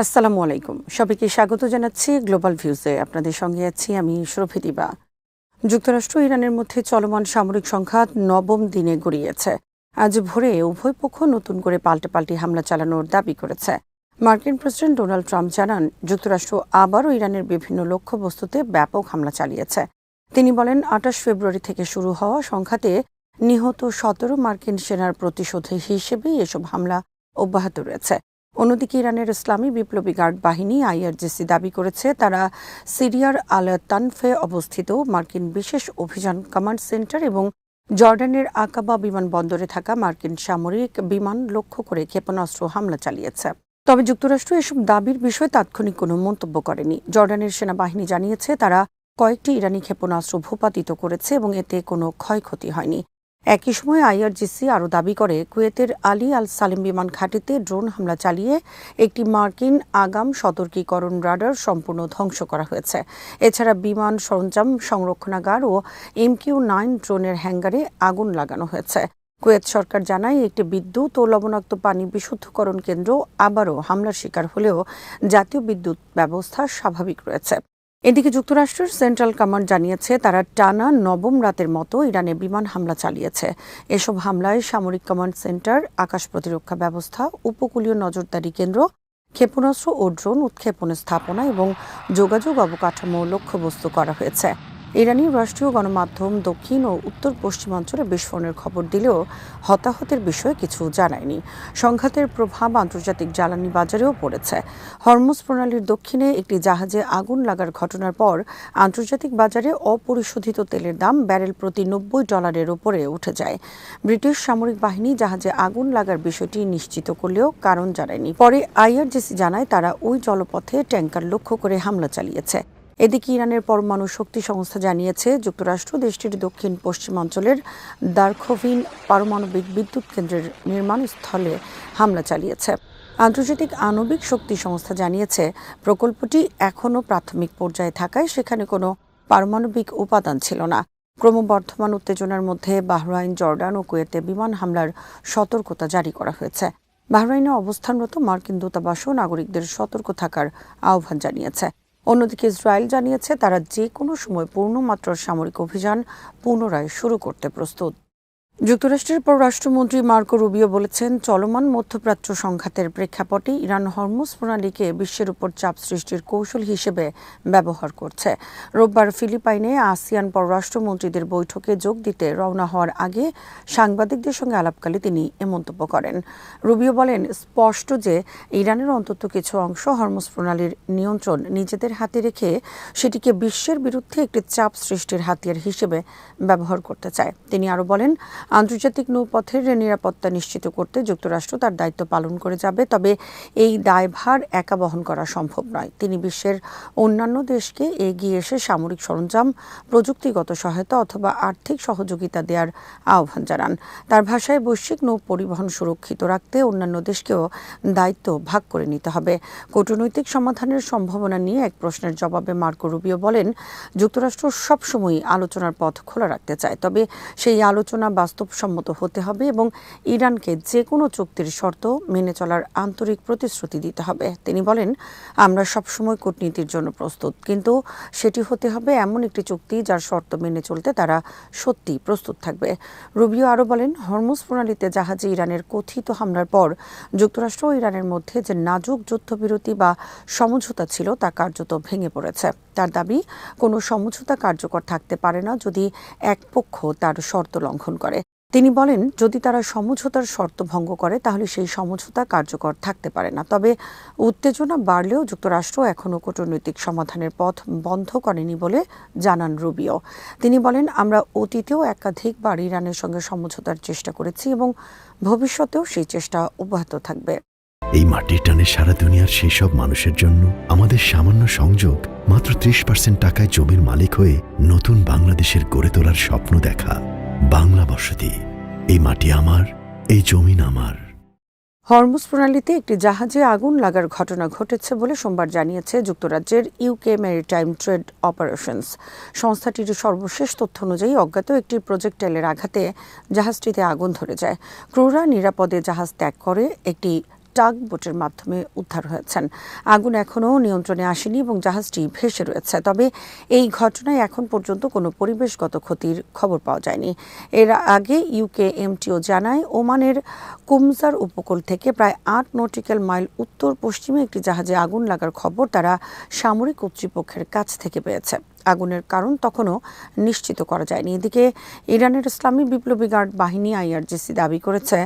আসসালামু আলাইকুম। সবাইকে স্বাগত জানাচ্ছি গ্লোবাল ভিউজে। আপনাদের সঙ্গে আছি আমি শরফি দিবা। যুক্তরাষ্ট্র ইরানের মধ্যে চলমান সামরিক সংঘাত নবম দিনে গড়িয়েছে। আজ ভোরে উভয় পক্ষ নতুন করে পাল্টাপাল্টি হামলা চালানোর দাবি করেছে। মার্কিন প্রেসিডেন্ট ডোনাল্ড ট্রাম্প জানান, যুক্তরাষ্ট্র আবারও ইরানের বিভিন্ন লক্ষ্যবস্তুতে ব্যাপক হামলা চালিয়েছে। তিনি বলেন, ২৮ ফেব্রুয়ারি থেকে শুরু হওয়া সংঘাতে নিহত ১৭ মার্কিন সেনার প্রতিশোধ হিসেবেই এসব হামলা অব্যাহত রয়েছে। অন্যদিকে ইরানের ইসলামী বিপ্লবী গার্ড বাহিনী আইআরজিসি দাবি করেছে, তারা সিরিয়ার আল তানফে অবস্থিত মার্কিন বিশেষ অভিযান কমান্ড সেন্টার এবং জর্ডানের আকাবা বিমানবন্দরে থাকা মার্কিন সামরিক বিমান লক্ষ্য করে ক্ষেপণাস্ত্র হামলা চালিয়েছে। তবে যুক্তরাষ্ট্র এসব দাবির বিষয়ে তাৎক্ষণিক কোনো মন্তব্য করেনি। জর্ডানের সেনাবাহিনী জানিয়েছে, তারা কয়েকটি ইরানি ক্ষেপণাস্ত্র ভূপাতিত করেছে এবং এতে কোনো ক্ষয়ক্ষতি হয়নি। একই সময় আইআরজিসি আরও দাবি করে, কুয়েতের আলী আল সালেম বিমান ঘাঁটিতে ড্রোন হামলা চালিয়ে একটি মার্কিন আগাম সতর্কীকরণ রাডার সম্পূর্ণ ধ্বংস করা হয়েছে। এছাড়া বিমান সরঞ্জাম সংরক্ষণাগার ও MQ-9 ড্রোনের হ্যাঙ্গারে আগুন লাগানো হয়েছে। কুয়েত সরকার জানায়, একটি বিদ্যুৎ ও লবণাক্ত পানি বিশুদ্ধকরণ কেন্দ্র আবারও হামলার শিকার হলেও জাতীয় বিদ্যুৎ ব্যবস্থা স্বাভাবিক রয়েছে। এদিকে যুক্তরাষ্ট্রের সেন্ট্রাল কমান্ড জানিয়েছে, তারা টানা নবম রাতের মতো ইরানে বিমান হামলা চালিয়েছে। এসব হামলায় সামরিক কমান্ড সেন্টার, আকাশ প্রতিরক্ষা ব্যবস্থা, উপকূলীয় নজরদারি কেন্দ্র, ক্ষেপণাস্ত্র ও ড্রোন উৎক্ষেপণ স্থাপনা এবং যোগাযোগ অবকাঠামো লক্ষ্যবস্তু করা হয়েছে। ইরানি রাষ্ট্রীয় গণমাধ্যম দক্ষিণ ও উত্তর পশ্চিমাঞ্চলে বিস্ফোরণের খবর দিলেও হতাহতের বিষয়ে কিছু জানায়নি। সংঘাতের প্রভাব আন্তর্জাতিক জ্বালানি বাজারেও পড়েছে। হরমুজ প্রণালীর দক্ষিণে একটি জাহাজে আগুন লাগার ঘটনার পর আন্তর্জাতিক বাজারে অপরিশোধিত তেলের দাম ব্যারেল প্রতি $90 উপরে উঠে যায়। ব্রিটিশ সামরিক বাহিনী জাহাজে আগুন লাগার বিষয়টি নিশ্চিত করলেও কারণ জানায়নি। পরে আইআরজিসি জানায়, তারা ওই জলপথে ট্যাঙ্কার লক্ষ্য করে হামলা চালিয়েছে। এদিকে ইরানের পরমাণু শক্তি সংস্থা জানিয়েছে, যুক্তরাষ্ট্র দেশটির দক্ষিণ পশ্চিমাঞ্চলের দারখোভিন পারমাণবিক বিদ্যুৎ কেন্দ্রের নির্মাণ স্থলে হামলা চালিয়েছে। আন্তর্জাতিক আণবিক শক্তি সংস্থা জানিয়েছে, প্রকল্পটি এখনও প্রাথমিক পর্যায়ে থাকায় সেখানে কোনো পারমাণবিক উপাদান ছিল না। ক্রমবর্ধমান উত্তেজনার মধ্যে বাহরাইন, জর্ডান ও কুয়েতে বিমান হামলার সতর্কতা জারি করা হয়েছে। বাহরাইনে অবস্থানরত মার্কিন দূতাবাসও নাগরিকদের সতর্ক থাকার আহ্বান জানিয়েছে। অন্যদিকে ইসরায়েল জানিয়েছে, তারা যে কোনো সময় পূর্ণমাত্রার সামরিক অভিযান পুনরায় শুরু করতে প্রস্তুত। যুক্তরাষ্ট্রের পররাষ্ট্রমন্ত্রী মার্কো রুবিও বলেছেন, চলমান মধ্যপ্রাচ্য সংঘাতের প্রেক্ষাপটে ইরান হরমুজ প্রণালীকে বিশ্বের উপর চাপ সৃষ্টির কৌশল হিসেবে ব্যবহার করছে। রোববার ফিলিপাইনে আসিয়ান পররাষ্ট্রমন্ত্রীদের বৈঠকে যোগ দিতে রওনা হওয়ার আগে সাংবাদিকদের সঙ্গে আলাপকালে তিনি এ মন্তব্য করেন। রুবিও বলেন, স্পষ্ট যে ইরানের অন্তত কিছু অংশ হরমুজ প্রণালীর নিয়ন্ত্রণ নিজেদের হাতে রেখে সেটিকে বিশ্বের বিরুদ্ধে একটি চাপ সৃষ্টির হাতিয়ার হিসেবে ব্যবহার করতে চায়। তিনি আরও বলেন, আন্তর্জাতিক নৌপথের নিরাপত্তা নিশ্চিত করতে যুক্তরাষ্ট্র তার দায়িত্ব পালন করে যাবে, তবে এই দায়ভার একা বহন করা সম্ভব নয়। তিনি বিশ্বের অন্যান্য দেশকে এগিয়ে এসে সামরিক সরঞ্জাম, প্রযুক্তিগত সহায়তা অথবা আর্থিক সহযোগিতা দেওয়ার আহ্বান জানান। তার ভাষায়, বৈশ্বিক নৌ পরিবহন সুরক্ষিত রাখতে অন্যান্য দেশকেও দায়িত্ব ভাগ করে নিতে হবে। কূটনৈতিক সমাধানের সম্ভাবনা নিয়ে এক প্রশ্নের জবাবে মার্কো রুবিও বলেন, যুক্তরাষ্ট্র সবসময়ই আলোচনার পথ খোলা রাখতে চায়, তবে সেই আলোচনা বাস্তবসম্মত হতে হবে এবং ইরানকে যে কোনো চুক্তির শর্ত মেনে চলার আন্তরিক প্রতিশ্রুতি দিতে হবে। তিনি বলেন, আমরা সবসময় কূটনীতির জন্য প্রস্তুত, কিন্তু সেটি হতে হবে এমন একটি চুক্তি যার শর্ত মেনে চলতে তারা সত্যি প্রস্তুত থাকবে। রুবিও আরও বলেন, হরমুজ প্রণালীতে জাহাজে ইরানের কথিত হামলার পর যুক্তরাষ্ট্র ও ইরানের মধ্যে যে নাজুক যুদ্ধবিরতি বা সমঝোতা ছিল তা কার্যত ভেঙে পড়েছে। তার দাবি, কোনো সমঝোতা কার্যকর থাকতে পারে না যদি এক পক্ষ তার শর্ত লঙ্ঘন করে। তিনি বলেন, যদি তারা সমঝোতার শর্ত ভঙ্গ করে তাহলে সেই সমঝোতা কার্যকর থাকতে পারে না। তবে উত্তেজনা বাড়লেও যুক্তরাষ্ট্র এখনও কূটনৈতিক সমাধানের পথ বন্ধ করেনি বলে জানান রুবিও। তিনি বলেন, আমরা অতীতেও একাধিকবার ইরানের সঙ্গে সমঝোতার চেষ্টা করেছি এবং ভবিষ্যতেও সেই চেষ্টা অব্যাহত থাকবে। এই মাটির টানে সারা দুনিয়ার সেই সব মানুষের জন্য আমাদের সামান্য সংযোগ, মাত্র 30% টাকায় জমির মালিক হয়ে নতুন বাংলাদেশের গড়ে তোলার স্বপ্ন দেখা। বাংলা বসতি, এই মাটি আমার, এই জমিন আমার। হরমুজ প্রণালীতে একটি জাহাজে আগুন লাগার ঘটনা ঘটেছে বলে সোমবার জানিয়েছে যুক্তরাজ্যের ইউকে ম্যারিটাইম ট্রেড অপারেশনস। সংস্থাটির সর্বশেষ তথ্য অনুযায়ী অজ্ঞাত একটি প্রজেক্টাইলের আঘাতে জাহাজটিতে আগুন ধরে যায়। ক্রুরা নিরাপদে জাহাজ ত্যাগ করে একটি টাগ বোটের মাধ্যমে উদ্ধার হয়েছেন। আগুন এখনও নিয়ন্ত্রণে আসেনি এবং জাহাজটি ভেসে রয়েছে। তবে এই ঘটনায় এখন পর্যন্ত কোনো পরিবেশগত ক্ষতির খবর পাওয়া যায়নি। এর আগে ইউকেএমটিও জানায়, ওমানের কুমজার উপকূল থেকে প্রায় ৮ নটিক্যাল মাইল উত্তর পশ্চিমে একটি জাহাজে আগুন লাগার খবর তারা সামরিক কর্তৃপক্ষের কাছ থেকে পেয়েছে। আগুনের কারণ তখনও নিশ্চিত করা যায়নি। এদিকে ইরানের ইসলামী বিপ্লবী গার্ড বাহিনী আইআরজিসি দাবি করেছে,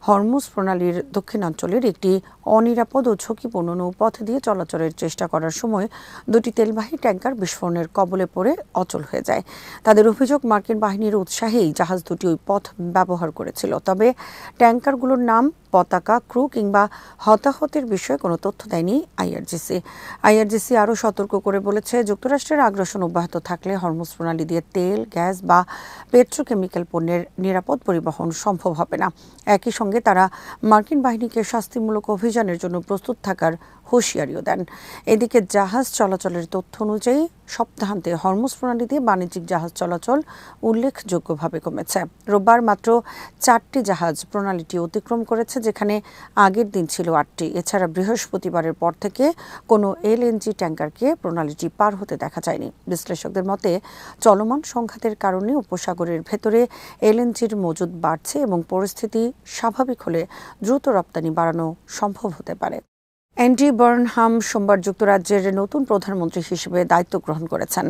হরমুজ প্রণালীর দক্ষিণাঞ্চলের একটি অনিরাপদ ও ঝুঁকিপূর্ণ নৌপথ দিয়ে চলাচলের চেষ্টা করার সময় দুটি তেলবাহী ট্যাঙ্কার বিস্ফোরণের কবলে পড়ে অচল হয়ে যায়। তাদের অভিযোগ, মার্কিন বাহিনীর উৎসাহেই জাহাজ দুটি ওই পথ ব্যবহার করেছিল। তবে ট্যাঙ্কারগুলোর নাম, পতাকা, ক্রু কিংবা হতাহতের বিষয়ে কোনো তথ্য দেয়নি আইআরজিসি আরও সতর্ক করে বলেছে, যুক্তরাষ্ট্রের আগ্রাসন অব্যাহত থাকলে হরমুজ প্রণালী দিয়ে তেল, গ্যাস বা পেট্রোকেমিক্যাল পণ্যের নিরাপদ পরিবহন সম্ভব হবে না। একই সঙ্গে তারা মার্কিন বাহিনীকে শাস্তিমূলক অভিযানের জন্য প্রস্তুত থাকার হুঁশিয়ারিও দেন। এদিকে জাহাজ চলাচলের তথ্য অনুযায়ী সপ্তাহান্তে হরমুজ প্রণালী দিয়ে বাণিজ্যিক জাহাজ চলাচল উল্লেখযোগ্যভাবে কমেছে। রোববার মাত্র 4টি জাহাজ প্রণালীটি অতিক্রম করেছে, যেখানে আগের দিন ছিল 8টি। এছাড়া বৃহস্পতিবারের পর থেকে কোনো এলএনজি ট্যাঙ্কারকে প্রণালীটি পার হতে দেখা যায়নি। বিশ্লেষকদের মতে, চলমান সংঘাতের কারণে উপসাগরের ভেতরে এলএনজির মজুদ বাড়ছে এবং পরিস্থিতি স্বাভাবিক হলে দ্রুত রপ্তানি বাড়ানো সম্ভব হতে পারে। অ্যান্ডি বার্নহাম সোমবার যুক্তরাজ্যের নতুন প্রধানমন্ত্রী হিসেবে দায়িত্ব গ্রহণ করেছেন।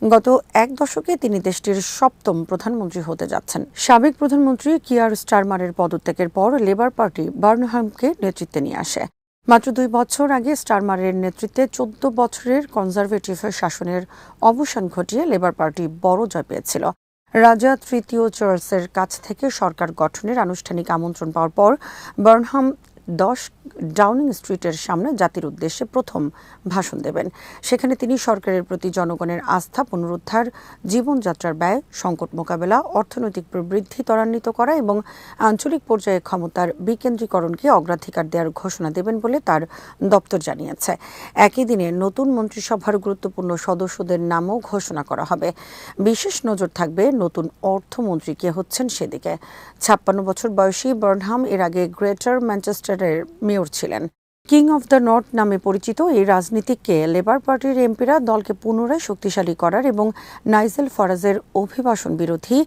গত এক দশকে তিনি দেশটির 7ম প্রধানমন্ত্রী হতে যাচ্ছেন। সাবেক প্রধানমন্ত্রী কিয়ার স্টারমারের পদত্যাগের পর লেবার পার্টি বার্নহামকে নেতৃত্বে নিয়ে আসে। মাত্র 2 বছর আগে স্টারমারের নেতৃত্বে 14 বছরের কনজারভেটিভ শাসনের অবসান ঘটিয়ে লেবার পার্টি বড় জয় পেয়েছিল। রাজা তৃতীয় চার্লসের কাছ থেকে সরকার গঠনের আনুষ্ঠানিক আমন্ত্রণ পাওয়ার পর বার্নহাম 10 ডাউনিং স্ট্রিটের সামনে জাতির উদ্দেশ্যে প্রথম ভাষণ দেবেন। সেখানে তিনি সরকারের প্রতি জনগণের আস্থা পুনরুদ্ধার, জীবনযাত্রার ব্যয়, সংকট মোকাবেলা, অর্থনৈতিক প্রবৃদ্ধি ত্বরান্বিত করা এবং আঞ্চলিক পর্যায়ে ক্ষমতার বিকেন্দ্রীকরণকে অগ্রাধিকার দেওয়ার ঘোষণা দেবেন বলে তার দপ্তর জানিয়েছে। একই দিনে নতুন মন্ত্রিসভার গুরুত্বপূর্ণ সদস্যদের নামও ঘোষণা করা হবে। বিশেষ নজর থাকবে নতুন অর্থমন্ত্রী কে হচ্ছেন সেদিকে। 56 বছর বয়সী বার্নহাম এর আগে গ্রেটার ম্যানচেস্টারের মেয়র ছিলেন। কিং অফ দ্য নর্থ নামে পরিচিত এই রাজনীতিককে লেবার পার্টির এমপিরা দলকে পুনরায় শক্তিশালী করার এবং নাইজেল ফারাজের অভিবাসন বিরোধী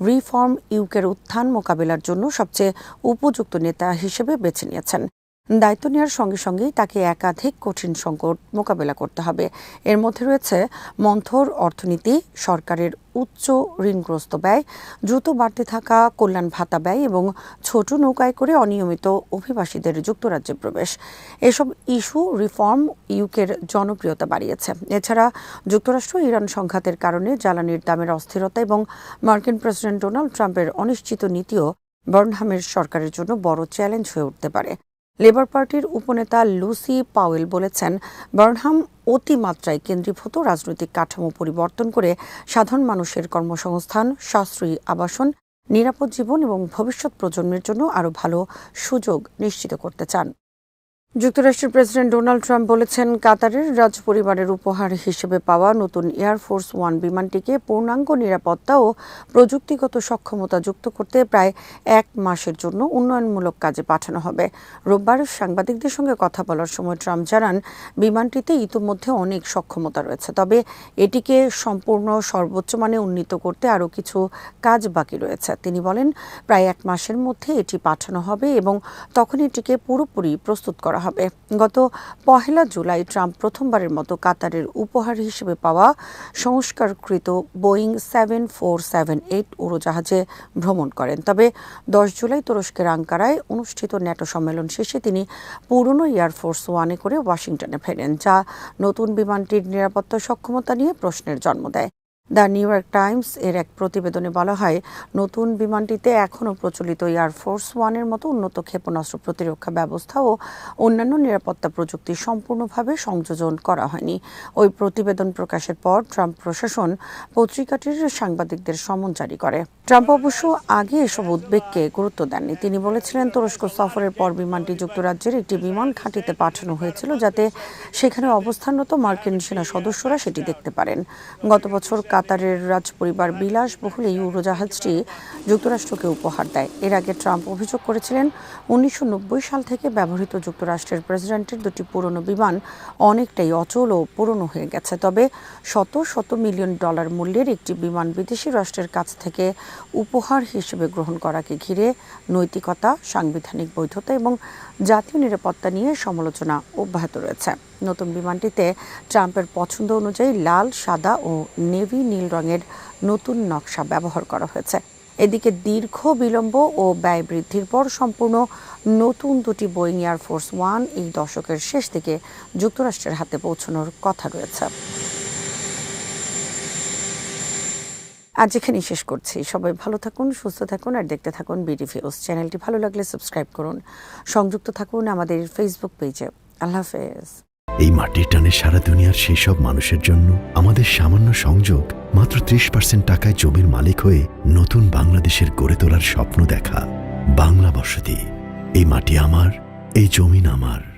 রিফর্ম ইউকের উত্থান মোকাবেলার জন্য সবচেয়ে উপযুক্ত নেতা হিসেবে বেছে নিয়েছেন। দায়িত্ব নেওয়ার সঙ্গে সঙ্গেই তাকে একাধিক কঠিন সংকট মোকাবেলা করতে হবে। এর মধ্যে রয়েছে মন্থর অর্থনীতি, সরকারের উচ্চ ঋণগ্রস্ত ব্যয়, দ্রুত বাড়তে থাকা কল্যাণ ভাতা ব্যয় এবং ছোট নৌকায় করে অনিয়মিত অভিবাসীদের যুক্তরাজ্যে প্রবেশ। এসব ইস্যু রিফর্ম ইউকের জনপ্রিয়তা বাড়িয়েছে। এছাড়া যুক্তরাষ্ট্র ইরান সংঘাতের কারণে জ্বালানির দামের অস্থিরতা এবং মার্কিন প্রেসিডেন্ট ডোনাল্ড ট্রাম্পের অনিশ্চিত নীতিও বার্নহামের সরকারের জন্য বড় চ্যালেঞ্জ হয়ে উঠতে পারে। লেবার পার্টির উপনেতা লুসি পাওয়েল বলেছেন, বার্নহাম অতিমাত্রায় কেন্দ্রীভূত রাজনৈতিক কাঠামো পরিবর্তন করে সাধারণ মানুষের কর্মসংস্থান, সাশ্রয়ী আবাসন, নিরাপদ জীবন এবং ভবিষ্যৎ প্রজন্মের জন্য আরও ভালো সুযোগ নিশ্চিত করতে চান। যুক্তরাষ্ট্রের প্রেসিডেন্ট ডোনাল্ড ট্রাম্প বলেছেন, কাতারের রাজপরিবারের উপহার হিসেবে পাওয়া নতুন এয়ারফোর্স 1 বিমানটিকে পূর্ণাঙ্গ নিরাপত্তা ও প্রযুক্তিগত সক্ষমতা যুক্ত করতে প্রায় 1 মাসের জন্য উন্নয়নমূলক কাজে পাঠানো হবে। রোববার সাংবাদিকদের সঙ্গে কথা বলার সময় ট্রাম্প জানান, বিমানটিতে ইতোমধ্যে অনেক সক্ষমতা রয়েছে, তবে এটিকে সম্পূর্ণ সর্বোচ্চ মানে উন্নীত করতে আরও কিছু কাজ বাকি রয়েছে। তিনি বলেন, প্রায় 1 মাসের মধ্যে এটি পাঠানো হবে এবং তখন এটিকে পুরোপুরি প্রস্তুত করা হবে। গত 1 জুলাই ট্রাম্প প্রথমবারের মতো কাতারের উপহার হিসেবে পাওয়া সংস্কারকৃত বোয়িং 7478 উড়োজাহাজে ভ্রমণ করেন। তবে 10 জুলাই তুরস্কের আঙ্কারায় অনুষ্ঠিত ন্যাটো সম্মেলন শেষে তিনি পুরনো এয়ারফোর্স 1-এ করে ওয়াশিংটনে ফেরেন, যা নতুন বিমানটির নিরাপত্তা সক্ষমতা নিয়ে প্রশ্নের জন্ম দেয়। দ্য নিউ ইয়র্ক টাইমস এর এক প্রতিবেদনে বলা হয়, নতুন বিমানটিতে এখনও প্রচলিত এয়ারফোর্স 1-এর মতো উন্নত ক্ষেপণাস্ত্র প্রতিরক্ষা ব্যবস্থা ও অন্যান্য নিরাপত্তা প্রযুক্তি সম্পূর্ণভাবে সংযোজন করা হয়নি। ওই প্রতিবেদন প্রকাশের পর ট্রাম্প প্রশাসন পত্রিকাটির সাংবাদিকদের সমন জারি করে। ট্রাম্প অবশ্য আগে এসব উদ্বেগকে গুরুত্ব দেননি। তিনি বলেছিলেন, তুরস্ক সফরের পর বিমানটি যুক্তরাজ্যের একটি বিমান ঘাঁটিতে পাঠানো হয়েছিল, যাতে সেখানে অবস্থানরত মার্কিন সেনা সদস্যরা সেটি দেখতে পারেন। গত বছর কাতারের রাজপরিবার বিলাসবহুল এই উড়োজাহাজটি যুক্তরাষ্ট্রকে উপহার দেয়। এর আগে ট্রাম্প অভিযোগ করেছিলেন 1990 সাল থেকে ব্যবহৃত যুক্তরাষ্ট্রের প্রেসিডেন্টের দুটি পুরনো বিমান অনেকটাই অচল ও পুরনো হয়ে গেছে। তবে শত শত মিলিয়ন ডলার মূল্যের একটি বিমান বিদেশি রাষ্ট্রের কাছ থেকে উপহার হিসেবে গ্রহণ করাকে ঘিরে নৈতিকতা, সাংবিধানিক বৈধতা এবং জাতীয় নিরাপত্তা নিয়ে সমালোচনা অব্যাহত রয়েছে। নতুন বিমানটিতে ট্রাম্পের পছন্দ অনুযায়ী লাল, সাদা ও নেভি নীল রঙের নতুন নকশা ব্যবহার করা হয়েছে। এদিকে দীর্ঘ বিলম্ব ও ব্যয় বৃদ্ধির পর সম্পূর্ণ নতুন দুটি বোয়িং এয়ারফোর্স ওয়ান এই দশকের শেষ দিকে যুক্তরাষ্ট্রের হাতে পৌঁছানোর কথা রয়েছে। আজ এখানেই শেষ করছি। সবাই ভালো থাকুন, সুস্থ থাকুন আর দেখতে থাকুন বিডিভি নিউজ। চ্যানেলটি ভালো লাগলে সাবস্ক্রাইব করুন, সংযুক্ত থাকুন আমাদের ফেসবুক পেজে। আল্লাহ হাফেজ। এই মাটির টানে সারা দুনিয়ার সেই সব মানুষের জন্য আমাদের সামান্য সংযোগ, মাত্র 30% টাকায় জমির মালিক হয়ে নতুন বাংলাদেশের গড়ে তোলার স্বপ্ন দেখা। বাংলা বসতি। এই মাটি আমার, এই জমিন আমার।